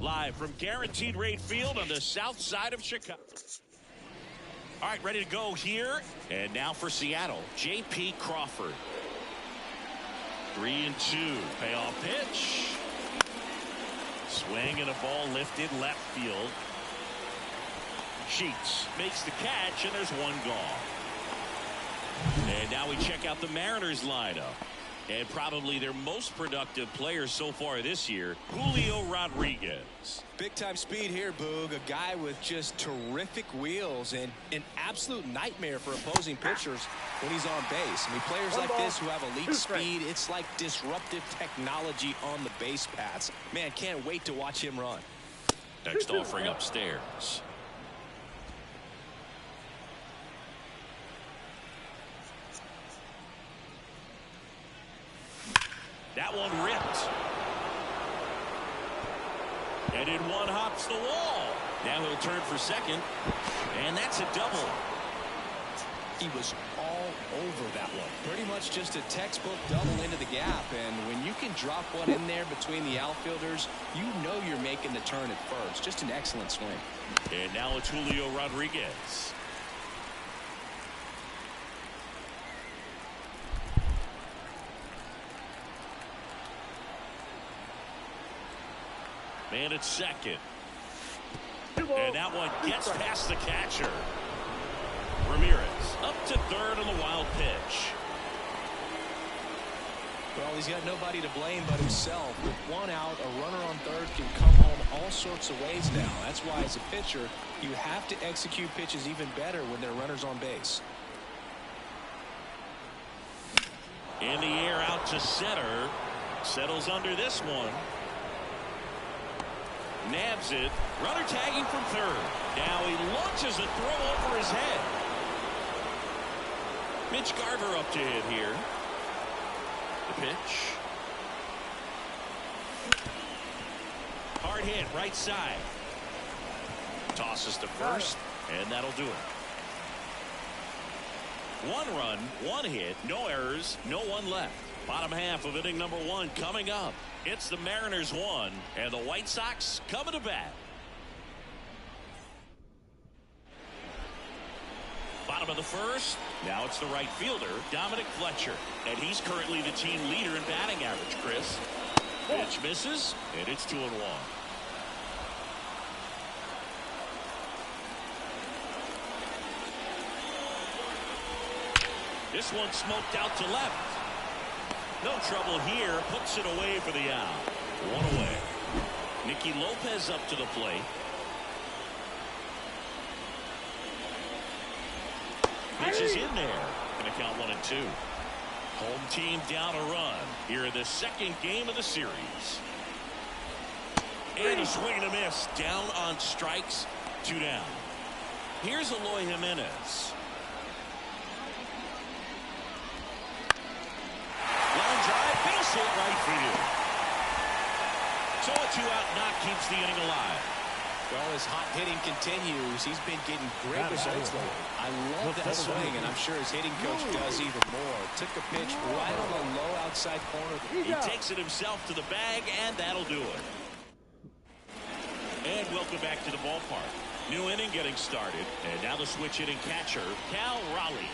Live from Guaranteed Rate Field on the south side of Chicago. All right, ready to go here. And now for Seattle, J.P. Crawford. 3-2. Payoff pitch. Swing and a ball lifted left field. Sheets makes the catch, and there's one gone. And now we check out the Mariners lineup. And probably their most productive player so far this year, Julio Rodriguez. Big-time speed here, Boog. A guy with just terrific wheels and an absolute nightmare for opposing pitchers when he's on base. I mean, players like this who have elite speed, it's like disruptive technology on the base paths. Man, can't wait to watch him run. Next offering upstairs. That one ripped. And in one hops the wall. Now he'll turn for second. And that's a double. He was all over that one. Pretty much just a textbook double into the gap. And when you can drop one in there between the outfielders, you know you're making the turn at first. Just an excellent swing. And now it's Julio Rodriguez. And it's second. And that one gets past the catcher. Ramirez up to third on the wild pitch. Well, he's got nobody to blame but himself. With one out, a runner on third can come home all sorts of ways now. That's why, as a pitcher, you have to execute pitches even better when there are runners on base. In the air out to center. Settles under this one. Nabs it. Runner tagging from third. Now he launches a throw over his head. Mitch Garver up to hit here. The pitch. Hard hit right side. Tosses to first, and that'll do it. One run, one hit, no errors, no one left. Bottom half of inning number one coming up. It's the Mariners 1 and the White Sox coming to bat. Bottom of the first. Now it's the right fielder, Dominic Fletcher. And he's currently the team leader in batting average, Chris. Pitch misses, and it's 2-1. This one smoked out to left. No trouble here. Puts it away for the out. One away. Nicky Lopez up to the plate. Pitch is in there. Going to count 1-2. Home team down a run here in the second game of the series. And a swing and a miss. Down on strikes. 2 down. Here's Eloy Jimenez. Line drive, base hit right field. So a 2-out knock keeps the inning alive. Well, as hot hitting continues, he's been getting great results lately. I love that swing, and I'm sure his hitting coach does even more. Took a pitch right on the low outside corner. He takes it himself to the bag, and that'll do it. And welcome back to the ballpark. New inning getting started, and now the switch hitting catcher, Cal Raleigh.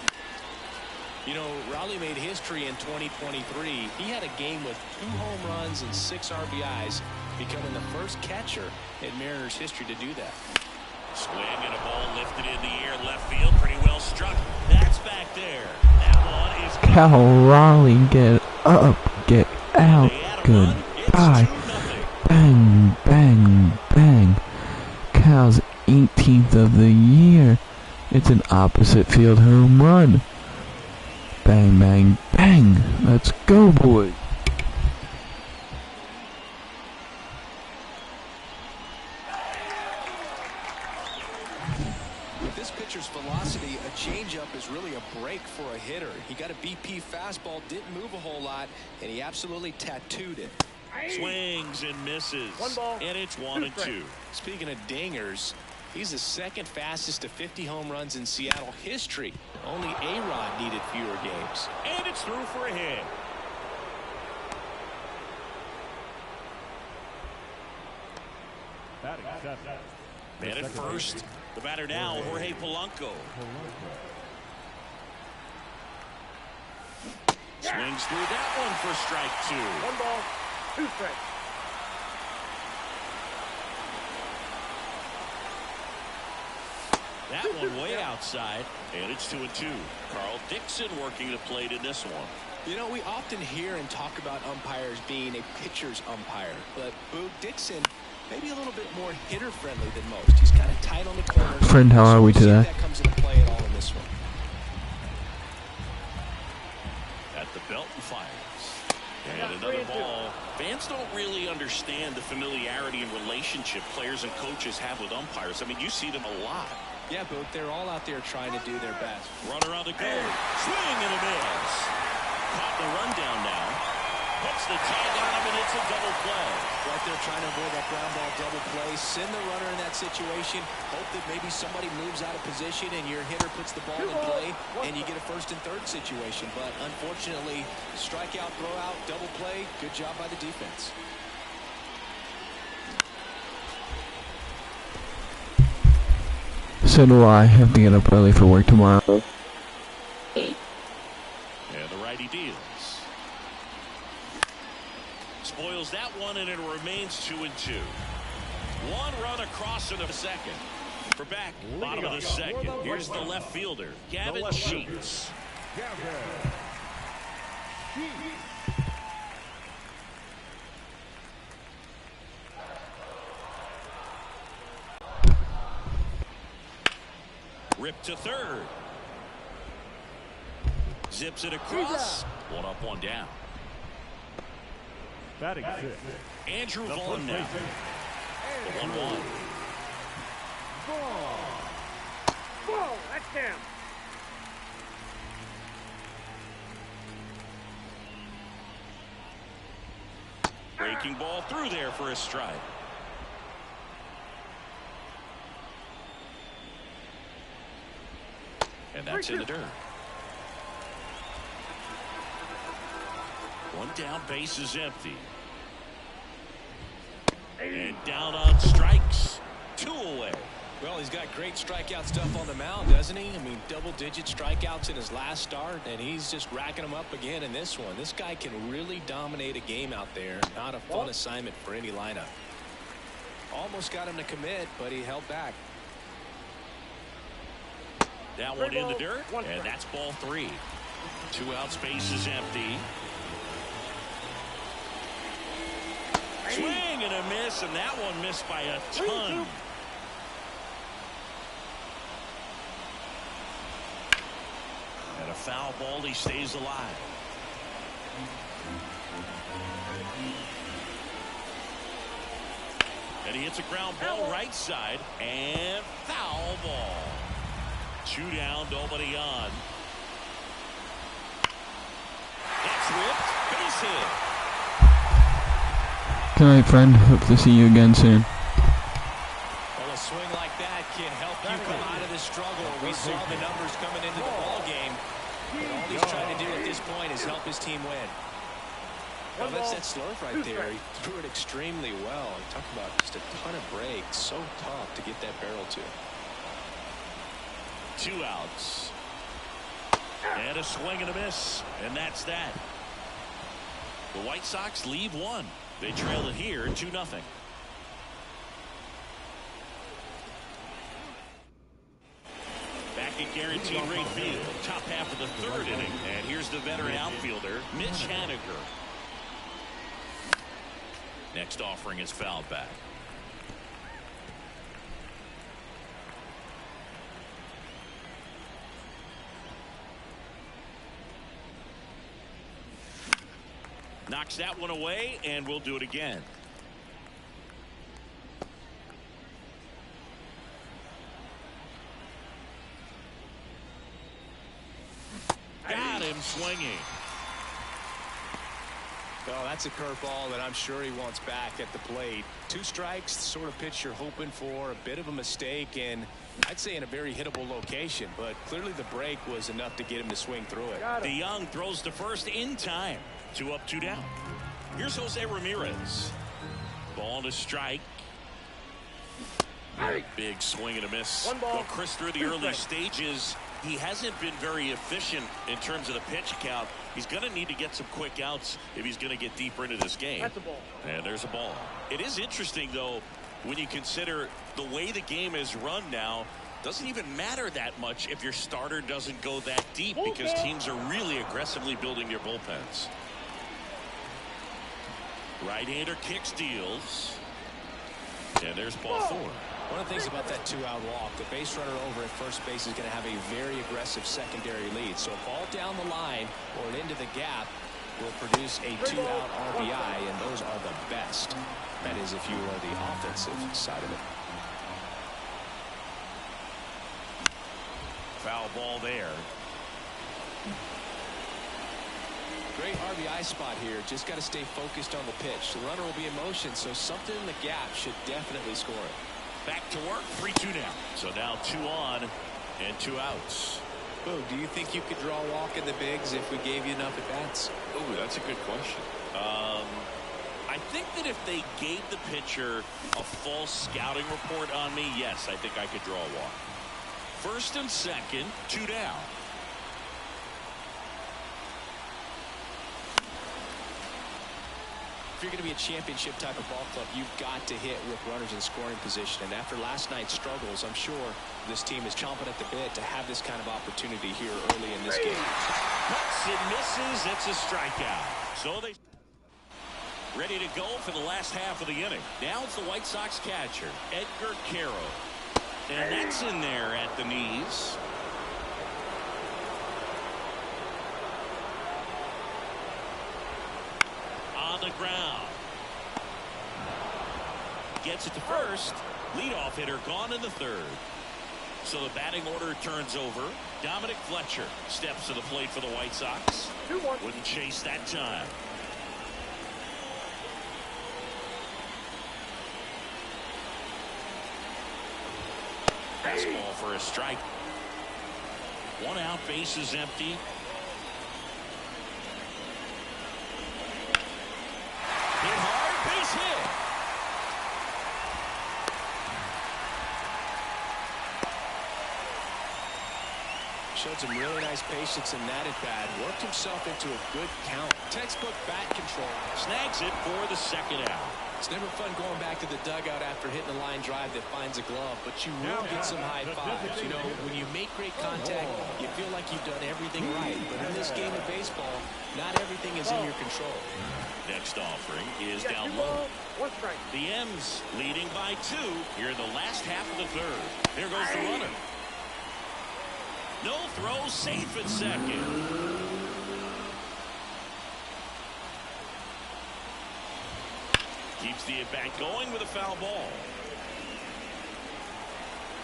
You know, Raleigh made history in 2023. He had a game with 2 home runs and 6 RBIs, becoming the first catcher in Mariners history to do that. Swing and a ball lifted in the air, left field, pretty well struck. That's back there. That one is Cal Raleigh, get up, get out, goodbye. Bang, bang, bang. Cal's 18th of the year. It's an opposite field home run. Bang, bang, bang. Let's go, boys. ball didn't move a whole lot, and he absolutely tattooed it. Swings and misses. And it's 1-2. Speaking of dingers, he's the second fastest to 50 home runs in Seattle history. Only A-Rod needed fewer games. And it's through for a hit. Man at first. The batter now, Jorge Polanco. Swings through that one for strike 2. 1 ball, 2 strikes. That one way outside, and it's 2-2. Carl Dixon working the plate in this one. You know, we often hear and talk about umpires being a pitcher's umpire, but Boog Dixon maybe a little bit more hitter-friendly than most. He's kind of tight on the corners. Friend, how are we today? That comes into play at all in this one. At the belt and fires. And another ball. Fans don't really understand the familiarity and relationship players and coaches have with umpires. I mean, you see them a lot. Yeah, Boog, they're all out there trying to do their best. Runner on the go. Swing and a miss. Caught the rundown now. Puts the tag on him, and it's a double play. Right there trying to avoid that ground ball double play. Send the runner in that situation. Hope that maybe somebody moves out of position and your hitter puts the ball in play and you get a first and third situation. But unfortunately, strikeout, throw out, double play. Good job by the defense. So do I. Have to get up early for work tomorrow. And the righty deals. Spoils that one, and it remains 2-2. 1 run across in the second. For back, bottom of the second. Here's the left fielder, Gavin Sheets. Ripped to third. Zips it across. 1 up, 1 down. Batting 6. Andrew Vaughn now. The 1-1. Ball, that's down. Breaking ball through there for a strike. And that's in the dirt. 1 down, base is empty. And down on strikes. 2 away. Well, he's got great strikeout stuff on the mound, doesn't he? I mean, double-digit strikeouts in his last start, and he's just racking them up again in this one. This guy can really dominate a game out there. Not a fun assignment for any lineup. Almost got him to commit, but he held back. That one in the dirt, and that's ball 3. 2 out, space is empty. Swing and a miss, and that one missed by a ton. And a foul ball, he stays alive. And he hits a ground ball right side, and foul ball. 2 down, nobody on. That's ripped, base hit. Good night, friend. Hope to see you again soon. Well, a swing like that can help you come out of this struggle. We saw the numbers coming into the ball game. But all he's trying to do at this point is help his team win. Well, that's that slurve right there. He threw it extremely well. Talk about just a ton of break. So tough to get that barrel to. 2 outs. And a swing and a miss. And that's that. The White Sox leave 1. They trail it here 2-0. Back at Guaranteed Rate Field, top half of the 3rd inning. And here's the veteran outfielder, Mitch Haniger. Next offering is fouled back. Knocks that one away, and we'll do it again. Got him swinging. Oh, that's a curveball that I'm sure he wants back at the plate. 2 strikes, the sort of pitch you're hoping for. A bit of a mistake, and I'd say in a very hittable location, but clearly the break was enough to get him to swing through it. DeYoung throws to first in time. 2 up, 2 down. Here's Jose Ramirez. Ball to strike. Big swing and a miss. Well, Chris, through the early stages, he hasn't been very efficient in terms of the pitch count. He's going to need to get some quick outs if he's going to get deeper into this game. That's a ball. And there's a ball. It is interesting, though, when you consider the way the game is run now. Doesn't even matter that much if your starter doesn't go that deep because teams are really aggressively building their bullpens. Right-hander kicks, deals. And there's ball 4. One of the things about that 2-out walk, the base runner over at first base is going to have a very aggressive secondary lead. So a ball down the line or into the gap will produce a 2-out RBI, and those are the best. That is if you are the offensive side of it. Foul ball there. Great RBI spot here. Just got to stay focused on the pitch. The runner will be in motion, so something in the gap should definitely score it. Back to work, 3-2 now. So now 2 on and 2 outs. Boog, do you think you could draw a walk in the bigs if we gave you enough at-bats? Oh, that's a good question. I think that if they gave the pitcher a full scouting report on me, yes, I think I could draw a walk. First and second, 2 down. If you're going to be a championship type of ball club, you've got to hit with runners in scoring position. And after last night's struggles, I'm sure this team is chomping at the bit to have this kind of opportunity here early in this game. Cuts and misses. It's a strikeout. So they ready to go for the last half of the inning. Now it's the White Sox catcher, Edgar Quero. And that's in there at the knees. On the ground. Gets it to first. Leadoff hitter gone in the 3rd. So the batting order turns over. Dominic Fletcher steps to the plate for the White Sox. 2-1. Wouldn't chase that time. Fastball for a strike. 1 out, base is empty. Hit hard, base hit. Showed some really nice patience in that at bat. Worked himself into a good count. Textbook bat control. Snags it for the 2nd out. It's never fun going back to the dugout after hitting a line drive that finds a glove, but you will get some high fives. You know, when you make great contact, you feel like you've done everything right. But in this game of baseball, not everything is in your control. Next offering is down low. 1 strike. The M's leading by 2 here in the last half of the 3rd. There goes the runner. No throw, safe at second. Keeps the at-bat going with a foul ball.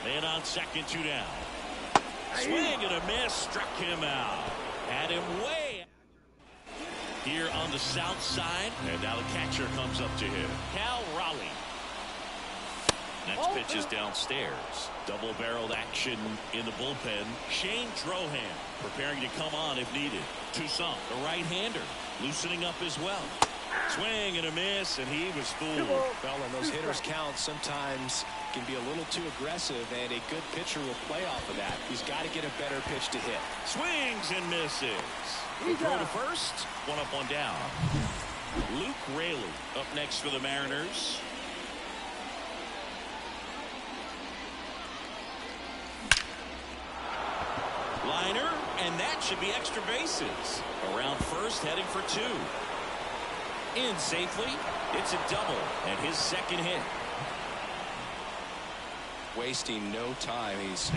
Man on second, 2 down. Swing and a miss, struck him out. Had him way here on the south side. And now the catcher comes up to him. Cal Raleigh. Next pitch is downstairs. Double-barreled action in the bullpen. Shane Drohan preparing to come on if needed. Toussaint, the right-hander, loosening up as well. Swing and a miss, and he was fooled. Well, and those hitters count sometimes can be a little too aggressive, and a good pitcher will play off of that. He's got to get a better pitch to hit. Swings and misses. Throw to first. 1 up, 1 down. Luke Raley up next for the Mariners. Liner, and that should be extra bases. Around first, heading for 2. In safely. It's a double, and his 2nd hit. Wasting no time. He's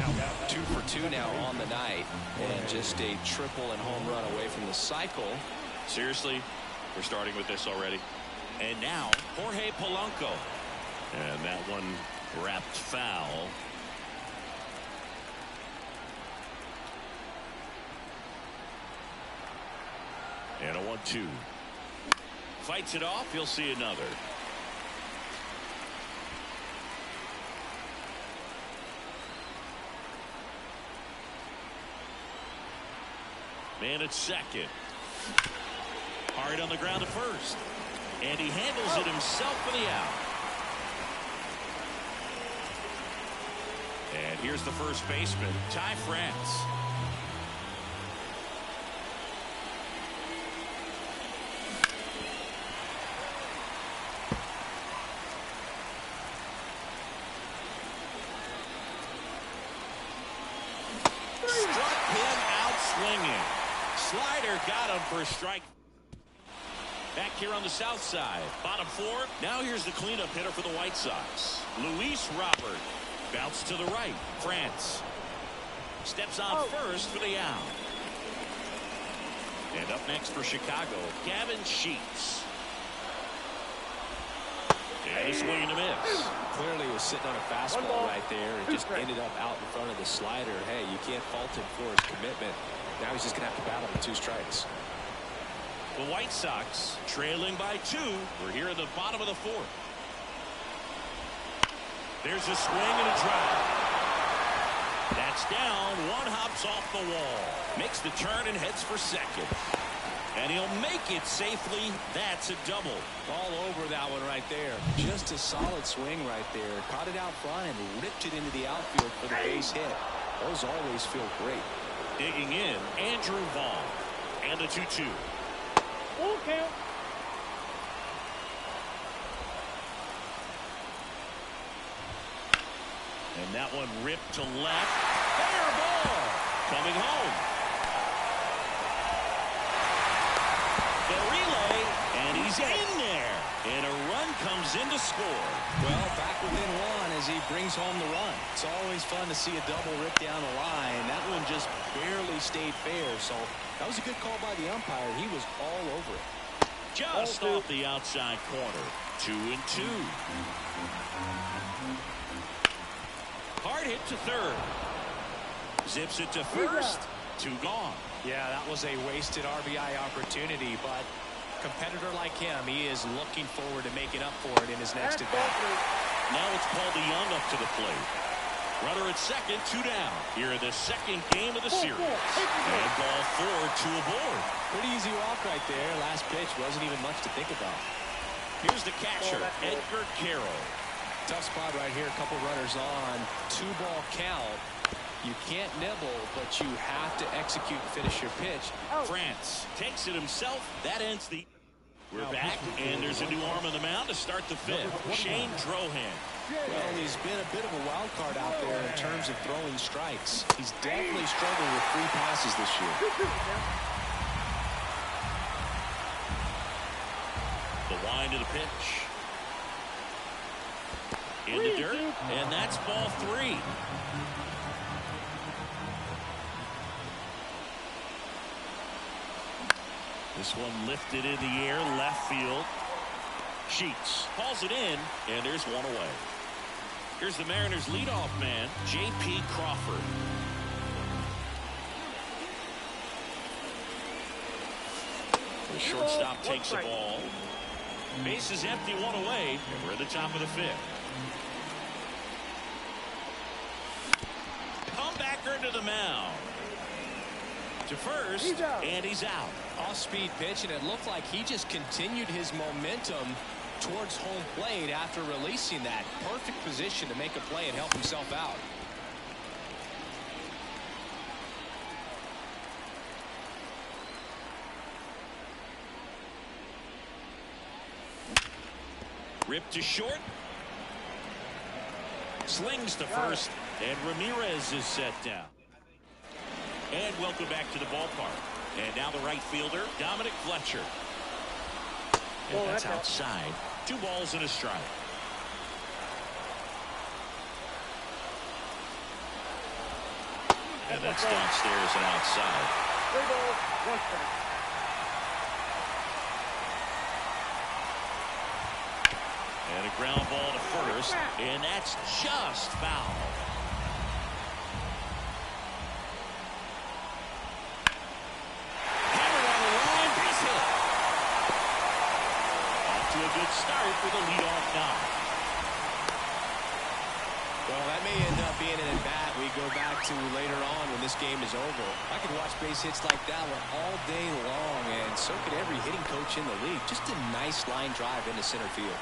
2 for 2 now on the night, and just a triple and home run away from the cycle. Seriously, we're starting with this already. And now, Jorge Polanco. And that one wrapped foul. And a 1-2. Fights it off. He'll see another. Man at second. Hard on the ground at first. And he handles it himself for the out. And here's the first baseman, Ty France. Struck him out swinging. Slider got him for a strike. Back here on the south side. Bottom four. Now here's the cleanup hitter for the White Sox. Luis Robert. Bounce to the right. France. Steps on first for the out. And up next for Chicago, Gavin Sheets. And a swing and a miss. Clearly was sitting on a fastball right there and just ended up out in front of the slider. Hey, you can't fault him for his commitment. Now he's just going to have to battle with 2 strikes. The White Sox trailing by 2. We're here at the bottom of the 4th. There's a swing and a drive. That's down. One hops off the wall. Makes the turn and heads for second. And he'll make it safely. That's a double. All over that one right there. Just a solid swing right there. Caught it out front and ripped it into the outfield for the base hit. Those always feel great. Digging in, Andrew Vaughn. And the 2-2. Full count. And that one ripped to left. Fair ball. Coming home. The relay, and he's in there. And a run comes in to score. Well, back within 1 as he brings home the run. It's always fun to see a double rip down the line. That one just barely stayed fair, so that was a good call by the umpire. He was all over it. Just off the outside corner. 2-2. Hard hit to third. Zips it to first. 2 gone. Yeah, that was a wasted RBI opportunity, but a competitor like him, he is looking forward to making up for it in his next at-bat. Now it's Paul DeJong up to the plate. Runner at second, 2 down. Here in the second game of the series. And ball 4, 2 aboard. Pretty easy walk right there. Last pitch wasn't even much to think about. Here's the catcher, Edgar Carroll. Tough spot right here. A couple runners on. 2-ball count. You can't nibble, but you have to execute and finish your pitch. France takes it himself. That ends the... We're back, and there's a new arm on the mound to start the 5th. Shane Drohan. Well, he's been a bit of a wild card out there in terms of throwing strikes. He's definitely struggled with 3 passes this year. The wind of the pitch. In the dirt, and that's ball 3. This one lifted in the air, left field. Sheets hauls it in, and there's 1 away. Here's the Mariners' leadoff man, J.P. Crawford. The shortstop takes the ball. Base is empty, 1 away, and we're at the top of the 5th. Comebacker to the mound. To first, and he's out. Off-speed pitch, and it looked like he just continued his momentum towards home plate after releasing that. Perfect position to make a play and help himself out. Ripped to short. Slings to first, and Ramirez is set down. And welcome back to the ballpark. And now the right fielder, Dominic Fletcher. And that's outside. 2 balls and a strike. And that's downstairs and outside. 3 balls, 1 strike. And a ground ball to first, and that's just foul. Hammered on the line, base hit. good start with a leadoff knock. Well, that may end up being an at-bat we go back to later on when this game is over. I could watch base hits like that one all day long, and so could every hitting coach in the league. Just a nice line drive into center field.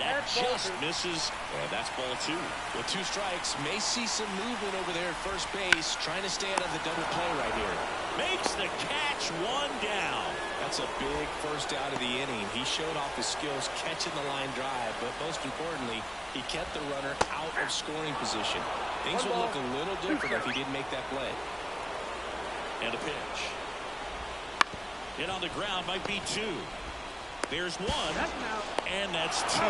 That just misses, and that's ball 2. With 2 strikes, may see some movement over there at first base, trying to stay out of the double play right here. Makes the catch, 1 down. That's a big first out of the inning. He showed off his skills catching the line drive, but most importantly, he kept the runner out of scoring position. Things would look a little different if he didn't make that play. And a pitch. Hit on the ground might be 2. There's 1, and that's 2.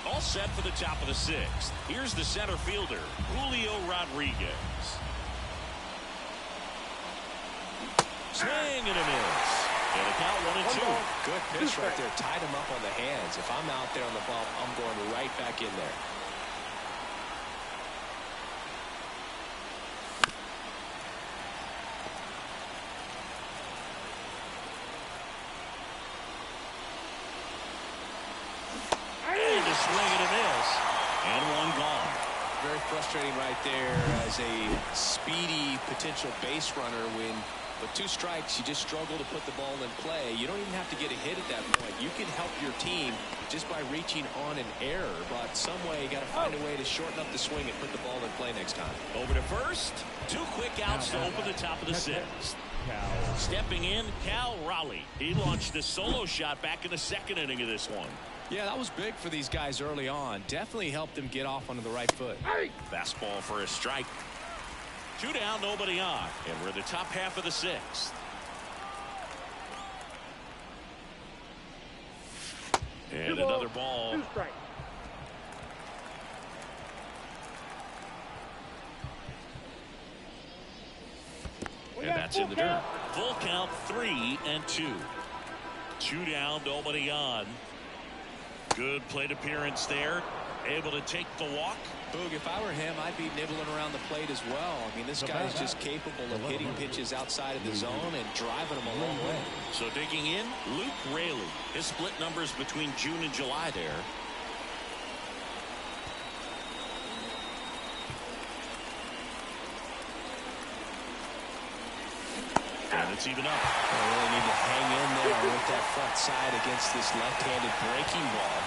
All set for the top of the 6th. Here's the center fielder, Julio Rodriguez. Swing and a miss. And a count 1-2. Good pitch right there. Tied him up on the hands. If I'm out there on the bump, I'm going right back in there. And a swing and a miss. And 1 gone. Very frustrating right there as a speedy potential base runner when with 2 strikes you just struggle to put the ball in play. You don't even have to get a hit at that point. You can help your team just by reaching on an error, but some way you got to find a way to shorten up the swing and put the ball in play next time. Over to first. 2 quick outs to open the top of the 6th. Stepping in, Cal Raleigh. He launched a solo shot back in the 2nd inning of this one. Yeah, that was big for these guys early on. Definitely helped them get off onto the right foot. Fastball for a strike. 2 down, nobody on, and we're in the top half of the 6th. And another ball. 2 strikes. And that's in the dirt. Full count, 3-2. 2 down, nobody on. Good plate appearance there. Able to take the walk. Boog, if I were him, I'd be nibbling around the plate as well. I mean, this guy is just capable of hitting pitches outside of the zone and driving them a long way. So digging in, Luke Raley. His split numbers between June and July there. And it's even up. They really need to hang in there with that front side against this left-handed breaking ball.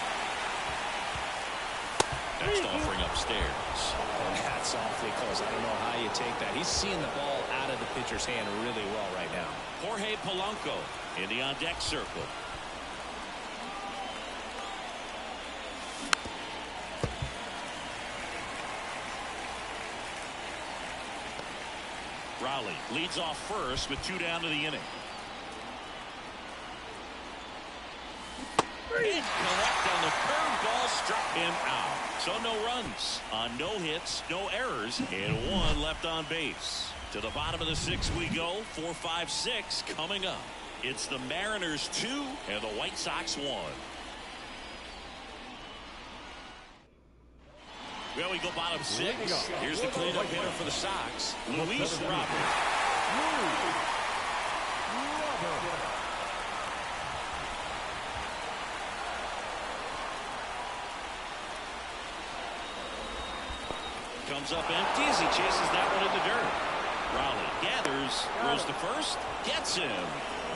Next offering upstairs. And that's awfully close. I don't know how you take that. He's seeing the ball out of the pitcher's hand really well right now. Jorge Polanco in the on-deck circle. Raleigh leads off first with 2 down to the inning. Incorrect on the curveball, struck him out. So no runs on no hits, no errors, and 1 left on base. To the bottom of the 6th we go. 4, 5, 6 coming up. It's the Mariners 2 and the White Sox 1. Well, we go bottom 6. Here's the cleanup hitter for the Sox, Luis Robert. Comes up empty as he chases that one in the dirt. Raleigh gathers, throws to first, gets him.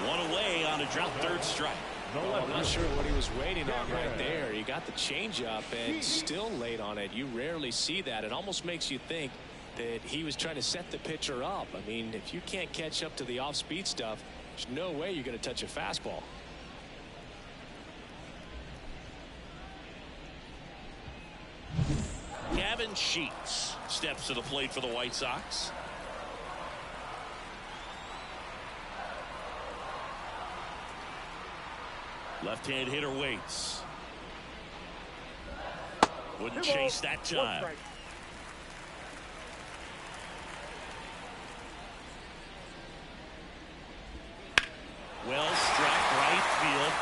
1 away on a drop 3rd strike. I'm not sure what he was waiting on right there. He got the changeup and still late on it. You rarely see that. It almost makes you think that he was trying to set the pitcher up. I mean, if you can't catch up to the off-speed stuff, there's no way you're going to touch a fastball. Gavin Sheets steps to the plate for the White Sox. Left-hand hitter waits. Wouldn't chase that time. Well struck right field.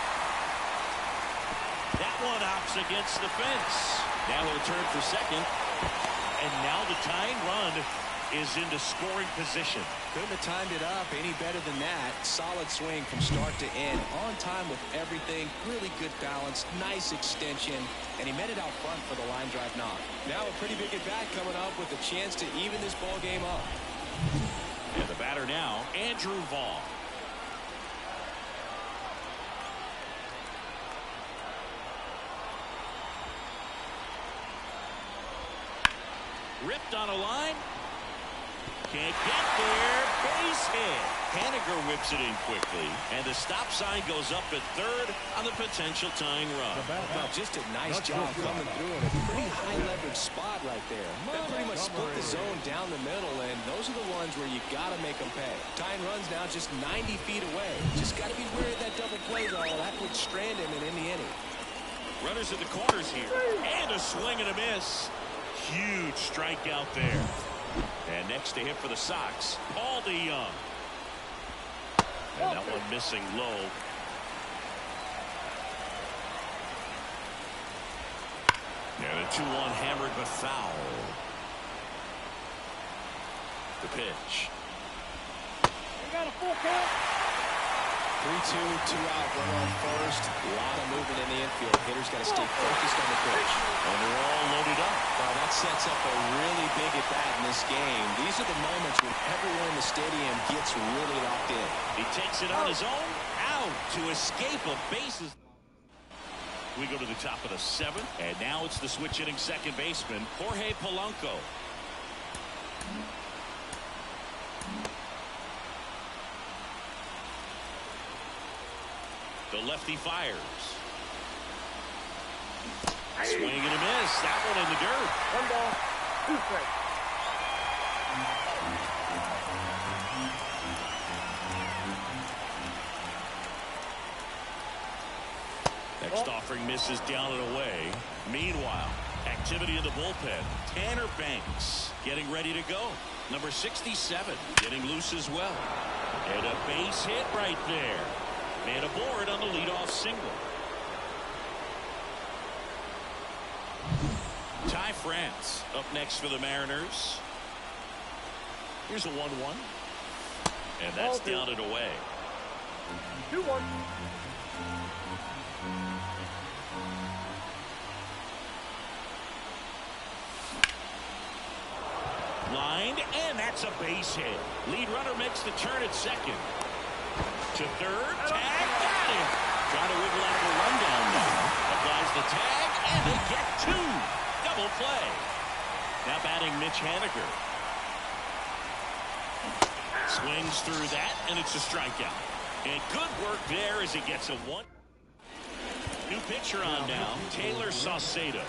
That one hops against the fence. Now he'll turn for second. And now the tying run is into scoring position. Couldn't have timed it up any better than that. Solid swing from start to end. On time with everything. Really good balance. Nice extension. And he met it out front for the line drive knock. Now a pretty big at-bat coming up with a chance to even this ball game up. And the batter now, Andrew Vaughn. Ripped on a line. Can't get there. Base hit. Haniger whips it in quickly. And the stop sign goes up at third on the potential tying run. Well, just a nice job coming through in a pretty high leverage spot right there. They pretty much split the zone down the middle, and those are the ones where you got to make them pay. Tying runs now just 90 feet away. Just got to be wary of that double play, though. That would strand him in the inning. Runners at the corners here. And a swing and a miss. Huge strikeout there. And next to him for the Sox, Paul DeYoung. And that one missing low. And a 2-1 hammered but foul. The pitch. We got a full count. 3-2, 2 out, run on first. A lot of movement in the infield. Hitters got to stay focused on the pitch. And they're all loaded up. Well, that sets up a really big at-bat in this game. These are the moments when everyone in the stadium gets really locked in. He takes it on his own. Out to escape a bases. We go to the top of the 7th. And now it's the switch hitting second baseman, Jorge Polanco. The lefty fires. Swing and a miss. That one in the dirt. 1 ball, 2 strikes. Next offering misses down and away. Meanwhile, activity in the bullpen. Tanner Banks getting ready to go. Number 67 getting loose as well. And a base hit right there. And aboard on the leadoff single. Ty France up next for the Mariners. Here's a 1-1. And that's down and away. 2-1. Lined, and that's a base hit. Lead runner makes the turn at second. To third, tag, got him. Trying to wiggle out of a rundown now. Applies the tag, and they get 2. Double play. Now batting Mitch Haniger. Swings through that, and it's a strikeout. And good work there as he gets a 1. New pitcher on now, Taylor Saucedo.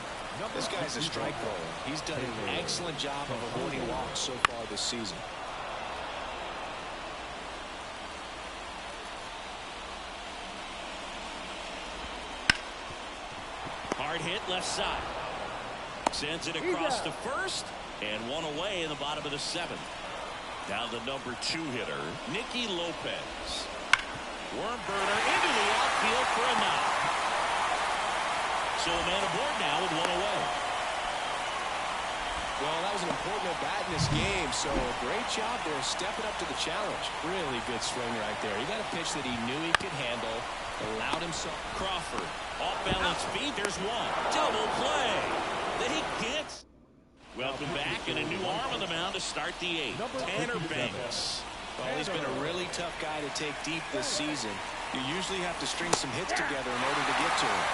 This guy's a strike bowler. He's done an excellent job of avoiding walks so far this season. Hard hit left side. Sends it across the first, and 1 away in the bottom of the 7th. Now the number 2 hitter, Nicky Lopez. Worm burner into the outfield for a knock. So a man aboard now with 1 away. Well, that was an important at-bat in this game, so a great job there stepping up to the challenge. Really good swing right there. He got a pitch that he knew he could handle, allowed himself. Crawford, off-balance feet, there's 1. Double play. They can't. Welcome back, and a new arm on the mound to start the 8th. Tanner Banks. Well, he's been a really tough guy to take deep this season. You usually have to string some hits together in order to get to him.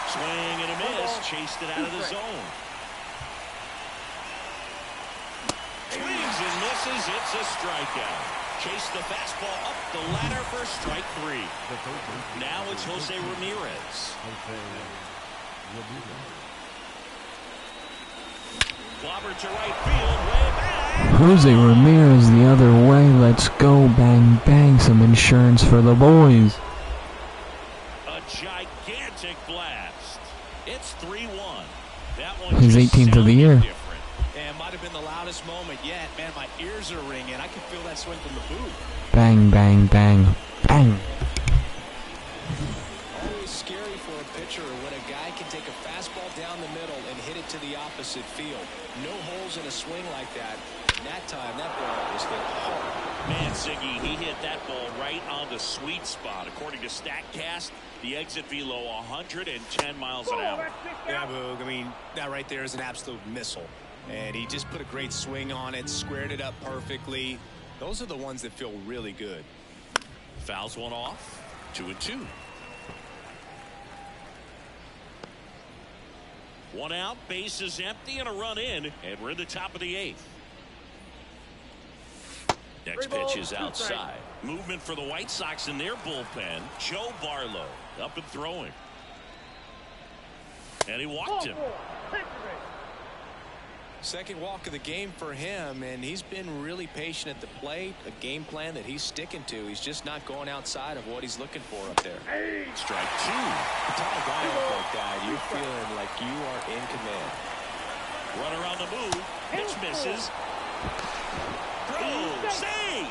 Swing and a miss. Chased it out of the zone. Swings and misses. It's a strikeout. Chase the fastball up the ladder for strike 3. Now it's Jose Ramirez. Clobber to right field. Way back. Jose Ramirez the other way. Let's go. Bang, bang. Some insurance for the boys. A gigantic blast. It's 3-1. That one His just 18th of the year. sounded different. And might have been the loudest moment yet. Man, my ears are ringing. I can feel that swing from the booth. Bang, bang, bang, bang. Always scary for a pitcher when a guy can take a fastball down the middle and hit it to the opposite field. No holes in a swing like that. And that time, that ball was hit hard. Man, Siggy, he hit that ball right on the sweet spot. According to StatCast, the exit velo 110 miles an hour. Yeah, Boog. I mean, that right there is an absolute missile. And he just put a great swing on it, squared it up perfectly. Those are the ones that feel really good. Fouls one off. 2-2. One out, base is empty, and a run in, and we're in the top of the 8th. Next pitch is outside. Movement for the White Sox in their bullpen. Joe Barlow up and throwing. And he walked him. Second walk of the game for him, and he's been really patient at the plate. A game plan that he's sticking to. He's just not going outside of what he's looking for up there. Strike 2. Tell a guy like that, you're feeling like you are in command. Runner on the move. Pitch misses. Throw. Save.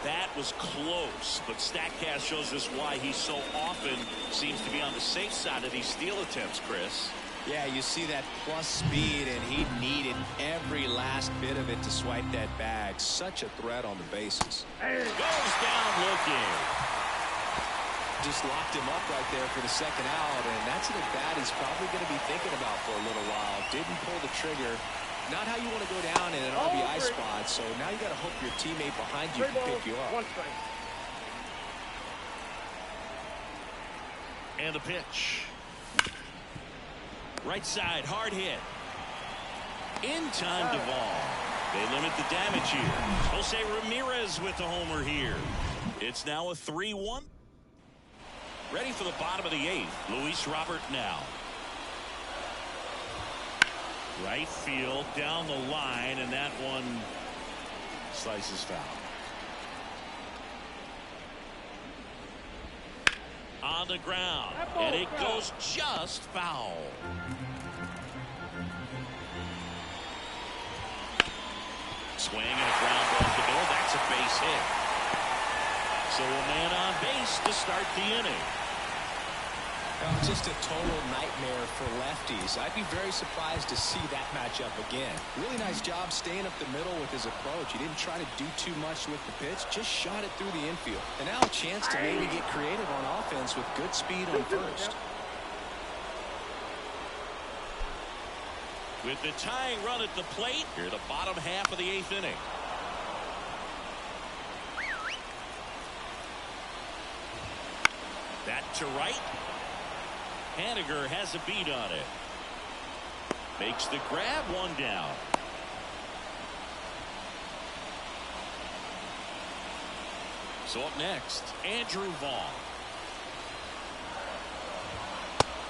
That was close, but StatCast shows us why he so often seems to be on the safe side of these steal attempts, Chris. Yeah, you see that plus speed, and he needed every last bit of it to swipe that bag. Such a threat on the bases. Goes down looking. Just locked him up right there for the second out, and that's an at-bat he's probably going to be thinking about for a little while. Didn't pull the trigger. Not how you want to go down in an RBI spot, so now you got to hope your teammate behind you can pick you up. And the pitch. Right side, hard hit. In time, Duvall. They limit the damage here. Jose Ramirez with the homer here. It's now a 3-1. Ready for the bottom of the 8th. Luis Robert now. Right field, down the line, and that one slices foul. On the ground, and it goes just foul. Swing and a ground ball to the middle. That's a base hit. So a man on base to start the inning. Just a total nightmare for lefties. I'd be very surprised to see that matchup again. Really nice job staying up the middle with his approach. He didn't try to do too much with the pitch, just shot it through the infield. And now a chance to maybe get creative on offense with good speed on first. With the tying run at the plate, here the bottom half of the 8th inning. That to right. Haniger has a beat on it. Makes the grab, one down. So up next, Andrew Vaughn.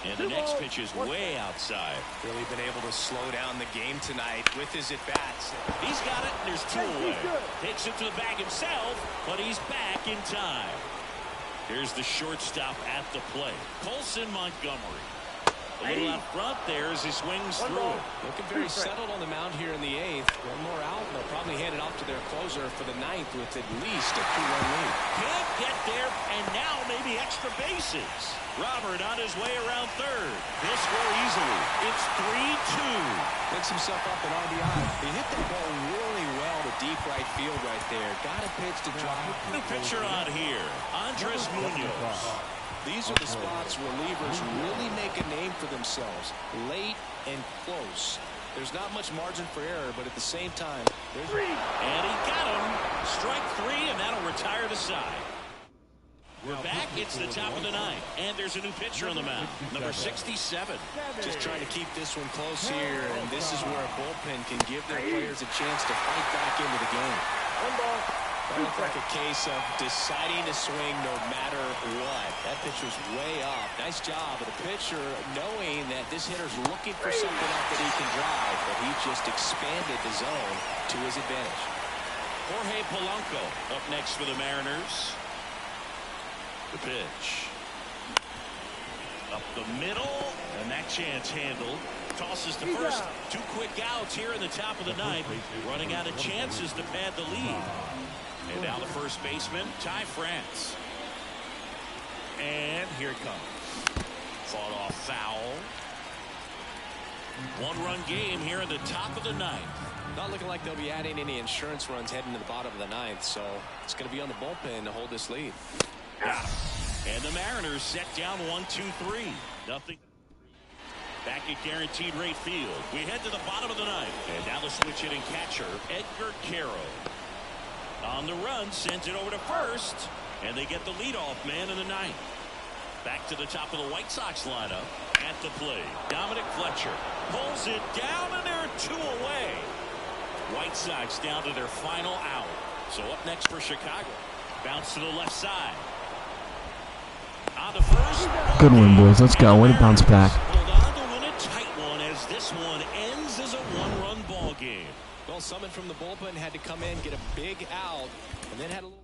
And the next pitch is way outside. Really been able to slow down the game tonight with his at-bats. He's got it, and there's 2 away. Takes it to the bag himself, but he's back in time. Here's the shortstop at the plate. Colson Montgomery. A little out front there as he swings through. Looking very settled on the mound here in the 8th. One more out, and they'll probably hand it off to their closer for the 9th with at least a 2-run lead. Can't get there, and now maybe extra bases. Robert on his way around third. He'll score easily. It's 3-2. Picks himself up an RBI. He hit that ball really well to deep right field right there. Got a pitch to drive. New pitcher on here, Andres Munoz. These are the spots relievers really make a name for themselves. Late and close. There's not much margin for error, but at the same time, there's... And he got him. Strike 3, and that'll retire the side. We're back. It's the top of the 9th, and there's a new pitcher on the mound, number 67. Just trying to keep this one close here, and this is where a bullpen can give their players a chance to fight back into the game. That looked like a case of deciding to swing no matter what. That pitch was way up. Nice job of the pitcher knowing that this hitter's looking for something up that he can drive, but he just expanded the zone to his advantage. Jorge Polanco up next for the Mariners. The pitch. Up the middle, and that chance handled. Tosses to first. 2 quick outs here in the top of the 9th. Running out of chances to pad the lead. And now the first baseman, Ty France. And here it comes. Fought off foul. One-run game here in the top of the ninth. Not looking like they'll be adding any insurance runs heading to the bottom of the ninth, so it's going to be on the bullpen to hold this lead. Got him. And the Mariners set down 1-2-3. Nothing. Back at Guaranteed Rate Field. We head to the bottom of the ninth. And now the switch hitting catcher, Edgar Quero. On the run, sends it over to first. And they get the leadoff man in the ninth. Back to the top of the White Sox lineup. At the plate, Dominic Fletcher pulls it down, and they're 2 away. White Sox down to their final out. So up next for Chicago. Bounce to the left side. On the first. Good win, boys. Let's go. Way to bounce back. Hold on to win a tight one as this one ends as a one-run ball game. Well, someone from the bullpen had to come in, get a big out, and then had a little...